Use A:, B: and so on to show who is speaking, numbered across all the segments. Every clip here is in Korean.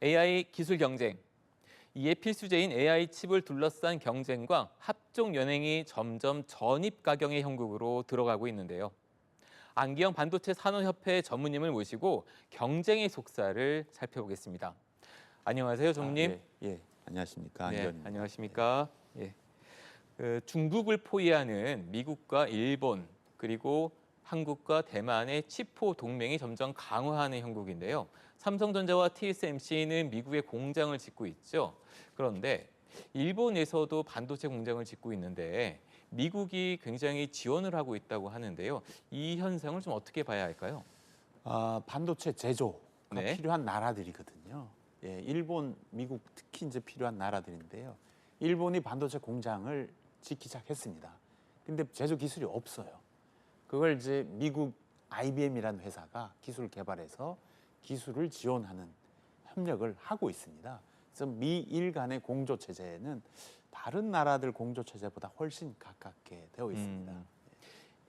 A: AI 기술 경쟁. 이에 필수제인 AI 칩을 둘러싼 경쟁과 합종 연행이 점점 전입가경의 형국으로 들어가고 있는데요. 안기영 반도체 산업협회 전무님을 모시고 경쟁의 속살을 살펴보겠습니다. 안녕하세요, 전무님.
B: 예. 안녕하십니까.
A: 네,
B: 안기현입니다.
A: 안녕하십니까. 예. 중국을 포위하는 미국과 일본 그리고 한국과 대만의 치포 동맹이 점점 강화하는 형국인데요. 삼성전자와 TSMC는 미국에 공장을 짓고 있죠. 그런데 일본에서도 반도체 공장을 짓고 있는데 미국이 굉장히 지원을 하고 있다고 하는데요. 이 현상을 좀 어떻게 봐야 할까요?
B: 반도체 제조가
A: 네.
B: 필요한 나라들이거든요. 예, 일본, 미국 특히 이제 필요한 나라들인데요. 일본이 반도체 공장을 짓기 시작했습니다. 근데 제조 기술이 없어요. 그걸 이제 미국 IBM이라는 회사가 기술 개발해서 기술을 지원하는 협력을 하고 있습니다. 그래서 미일 간의 공조 체제는 다른 나라들 공조 체제보다 훨씬 가깝게 되어 있습니다.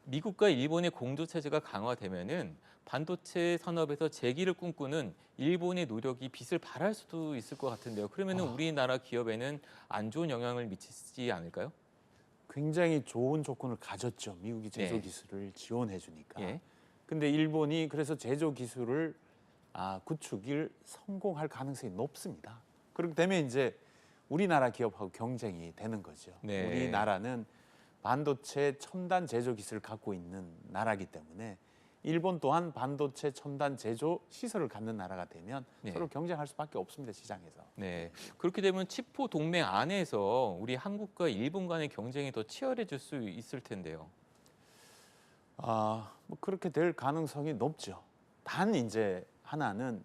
A: 미국과 일본의 공조 체제가 강화되면은 반도체 산업에서 재기를 꿈꾸는 일본의 노력이 빛을 발할 수도 있을 것 같은데요. 그러면은 우리나라 기업에는 안 좋은 영향을 미치지 않을까요?
B: 굉장히 좋은 조건을 가졌죠. 미국이 제조
A: 네.
B: 기술을 지원해 주니까.
A: 예.
B: 근데 일본이 그래서 제조 기술을 구축을 성공할 가능성이 높습니다. 그렇게 되면 이제 우리나라 기업하고 경쟁이 되는 거죠.
A: 네.
B: 우리나라는 반도체 첨단 제조 기술을 갖고 있는 나라이기 때문에 일본 또한 반도체 첨단 제조 시설을 갖는 나라가 되면
A: 네.
B: 서로 경쟁할 수밖에 없습니다. 시장에서.
A: 네. 그렇게 되면 치포 동맹 안에서 우리 한국과 일본 간의 경쟁이 더 치열해질 수 있을 텐데요.
B: 뭐 그렇게 될 가능성이 높죠. 단 이제 하나는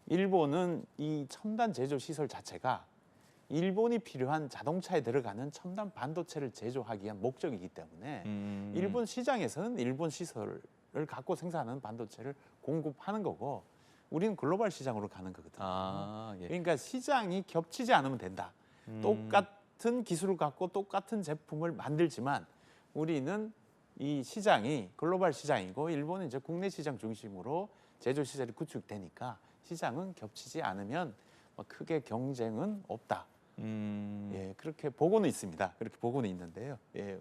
B: 일본은 이 첨단 제조 시설 자체가 일본이 필요한 자동차에 들어가는 첨단 반도체를 제조하기 위한 목적이기 때문에 일본 시장에서는 일본 시설을 갖고 생산하는 반도체를 공급하는 거고 우리는 글로벌 시장으로 가는 거거든요.
A: 예.
B: 그러니까 시장이 겹치지 않으면 된다. 똑같은 기술을 갖고 똑같은 제품을 만들지만 우리는 이 시장이 글로벌 시장이고 일본은 이제 국내 시장 중심으로 제조 시설이 구축되니까 시장은 겹치지 않으면 크게 경쟁은 없다. 예, 그렇게 보고는 있습니다. 그렇게 보고는 있는데요. 예,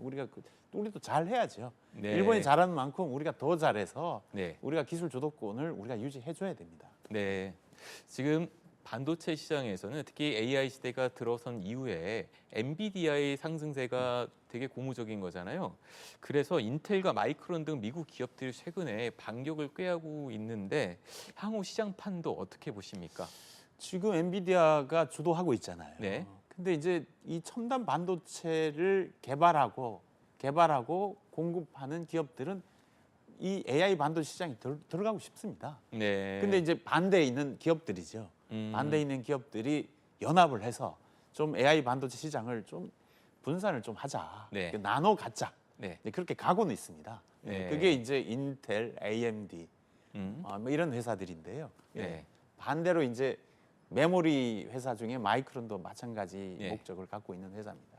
B: 우리도 잘 해야죠.
A: 네.
B: 일본이 잘하는 만큼 우리가 더 잘해서
A: 네.
B: 우리가 기술 주도권을 우리가 유지해 줘야 됩니다.
A: 네. 지금 반도체 시장에서는 특히 AI 시대가 들어선 이후에 엔비디아의 상승세가 되게 고무적인 거잖아요. 그래서 인텔과 마이크론 등 미국 기업들이 최근에 반격을 꾀하고 있는데 향후 시장 판도 어떻게 보십니까?
B: 지금 엔비디아가 주도하고 있잖아요.
A: 네.
B: 근데 이제 이 첨단 반도체를 개발하고 공급하는 기업들은 이 AI 반도체 시장에 들어가고 싶습니다.
A: 네.
B: 근데 이제 반대에 있는 기업들이죠. 반대에 있는 기업들이 연합을 해서 좀 AI 반도체 시장을 좀 분산을 좀 하자.
A: 네.
B: 나눠 갖자.
A: 네.
B: 그렇게 가고는 있습니다.
A: 네.
B: 그게 이제 인텔, AMD 뭐 이런 회사들인데요.
A: 네.
B: 반대로 이제 메모리 회사 중에 마이크론도 마찬가지
A: 네.
B: 목적을 갖고 있는 회사입니다.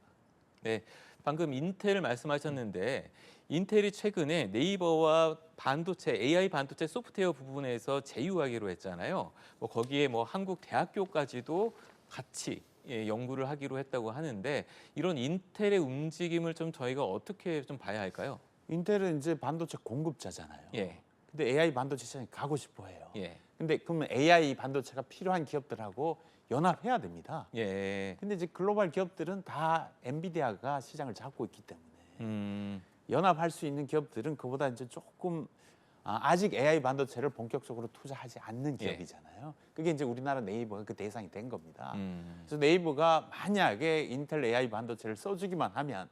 A: 네, 방금 인텔을 말씀하셨는데 인텔이 최근에 네이버와 반도체, AI 반도체 소프트웨어 부분에서 제휴하기로 했잖아요. 뭐 거기에 뭐 한국 대학교까지도 같이 연구를 하기로 했다고 하는데 이런 인텔의 움직임을 좀 저희가 어떻게 좀 봐야 할까요?
B: 인텔은 이제 반도체 공급자잖아요.
A: 예,
B: 근데 AI 반도체 시장에 가고 싶어 해요.
A: 예,
B: 근데 그러면 AI 반도체가 필요한 기업들하고 연합해야 됩니다.
A: 예.
B: 근데 이제 글로벌 기업들은 다 엔비디아가 시장을 잡고 있기 때문에
A: 음,
B: 연합할 수 있는 기업들은 그보다 이제 조금 아직 AI 반도체를 본격적으로 투자하지 않는
A: 예.
B: 기업이잖아요. 그게 이제 우리나라 네이버가 그 대상이 된 겁니다.
A: 음,
B: 그래서 네이버가 만약에 인텔 AI 반도체를 써주기만 하면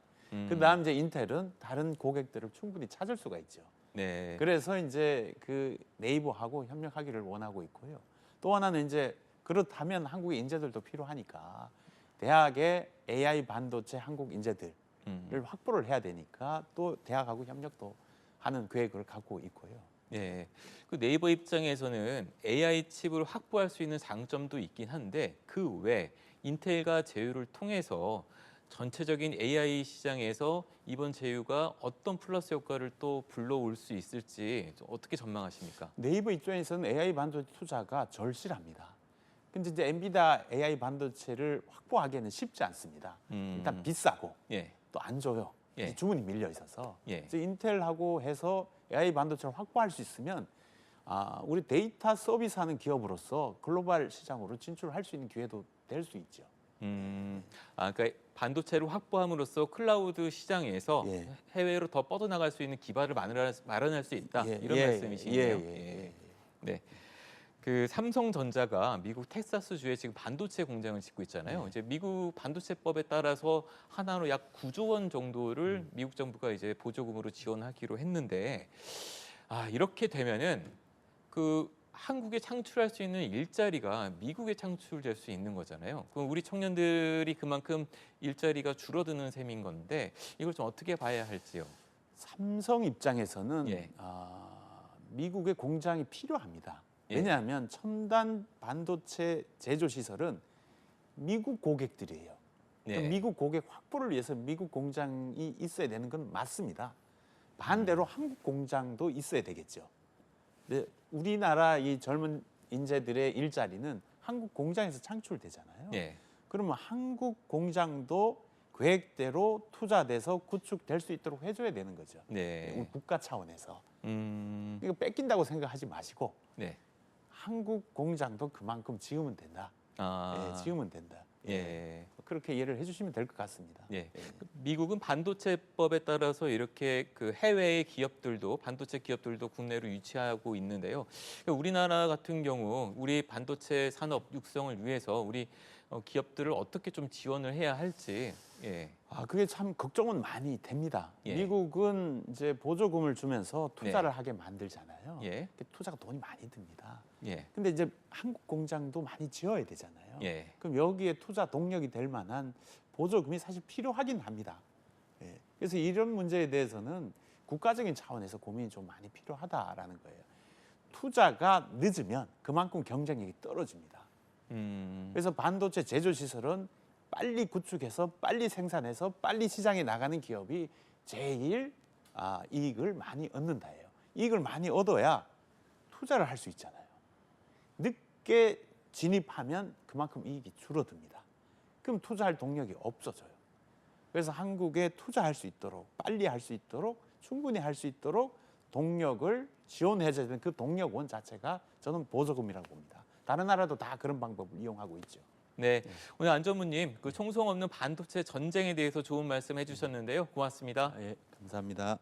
B: 그다음 이제 인텔은 다른 고객들을 충분히 찾을 수가 있죠.
A: 네,
B: 그래서 이제 그 네이버하고 협력하기를 원하고 있고요. 또 하나는 이제 그렇다면 한국의 인재들도 필요하니까 대학의 AI 반도체 한국 인재들을 확보를 해야 되니까 또 대학하고 협력도 하는 계획을 갖고 있고요.
A: 예. 그 네이버 입장에서는 AI 칩을 확보할 수 있는 장점도 있긴 한데 그 외 인텔과 제휴를 통해서 전체적인 AI 시장에서 이번 제휴가 어떤 플러스 효과를 또 불러올 수 있을지 좀 어떻게 전망하십니까?
B: 네이버 입장에서는 AI 반도체 투자가 절실합니다. 근데 이제 엔비디아 AI 반도체를 확보하기에는 쉽지 않습니다. 일단 비싸고
A: 예.
B: 또 안 줘요.
A: 예.
B: 주문이 밀려 있어서.
A: 예.
B: 그래서 인텔하고 해서 AI 반도체를 확보할 수 있으면 우리 데이터 서비스하는 기업으로서 글로벌 시장으로 진출할 수 있는 기회도 될 수 있죠.
A: 그러니까 반도체를 확보함으로써 클라우드 시장에서
B: 예.
A: 해외로 더 뻗어나갈 수 있는 기반을 마련할 수 있다.
B: 예,
A: 이런
B: 예,
A: 말씀이시네요.
B: 예.
A: 네. 그 삼성전자가 미국 텍사스주에 지금 반도체 공장을 짓고 있잖아요.
B: 네.
A: 이제 미국 반도체법에 따라서 하나로 약 9조 원 정도를 미국 정부가 이제 보조금으로 지원하기로 했는데 이렇게 되면은 그 한국에 창출할 수 있는 일자리가 미국에 창출될 수 있는 거잖아요. 그럼 우리 청년들이 그만큼 일자리가 줄어드는 셈인 건데 이걸 좀 어떻게 봐야 할지요?
B: 삼성 입장에서는
A: 예.
B: 미국의 공장이 필요합니다.
A: 예.
B: 왜냐하면 첨단 반도체 제조 시설은 미국 고객들이에요.
A: 네.
B: 미국 고객 확보를 위해서 미국 공장이 있어야 되는 건 맞습니다. 반대로 한국 공장도 있어야 되겠죠. 근데 우리나라 이 젊은 인재들의 일자리는 한국 공장에서 창출되잖아요.
A: 예.
B: 그러면 한국 공장도 계획대로 투자돼서 구축될 수 있도록 해줘야 되는 거죠.
A: 네.
B: 우리 국가 차원에서.
A: 음.
B: 이거 뺏긴다고 생각하지 마시고
A: 네.
B: 한국 공장도 그만큼 지으면 된다. 지으면 된다.
A: 예.
B: 그렇게 이해를 해주시면 될 것 같습니다.
A: 예. 미국은 반도체법에 따라서 이렇게 그 해외의 기업들도 반도체 기업들도 국내로 유치하고 있는데요. 우리나라 같은 경우 우리 반도체 산업 육성을 위해서 우리 기업들을 어떻게 좀 지원을 해야 할지. 예.
B: 그게 참 걱정은 많이 됩니다.
A: 예.
B: 미국은 이제 보조금을 주면서 투자를 하게 만들잖아요.
A: 예.
B: 투자가 돈이 많이 듭니다.
A: 예.
B: 근데 이제 한국 공장도 많이 지어야 되잖아요.
A: 예.
B: 그럼 여기에 투자 동력이 될 만한 보조금이 사실 필요하긴 합니다. 그래서 이런 문제에 대해서는 국가적인 차원에서 고민이 좀 많이 필요하다라는 거예요. 투자가 늦으면 그만큼 경쟁력이 떨어집니다. 그래서 반도체 제조 시설은 빨리 구축해서 빨리 생산해서 빨리 시장에 나가는 기업이 제일 이익을 많이 얻는다예요. 이익을 많이 얻어야 투자를 할 수 있잖아요. 늦게 진입하면 그만큼 이익이 줄어듭니다. 그럼 투자할 동력이 없어져요. 그래서 한국에 투자할 수 있도록 빨리 할 수 있도록 충분히 할 수 있도록 동력을 지원해줘야 되는 그 동력원 자체가 저는 보조금이라고 봅니다. 다른 나라도 다 그런 방법을 이용하고 있죠.
A: 네. 오늘 안 전무님 그 총성 없는 반도체 전쟁에 대해서 좋은 말씀 해주셨는데요. 고맙습니다.
B: 감사합니다.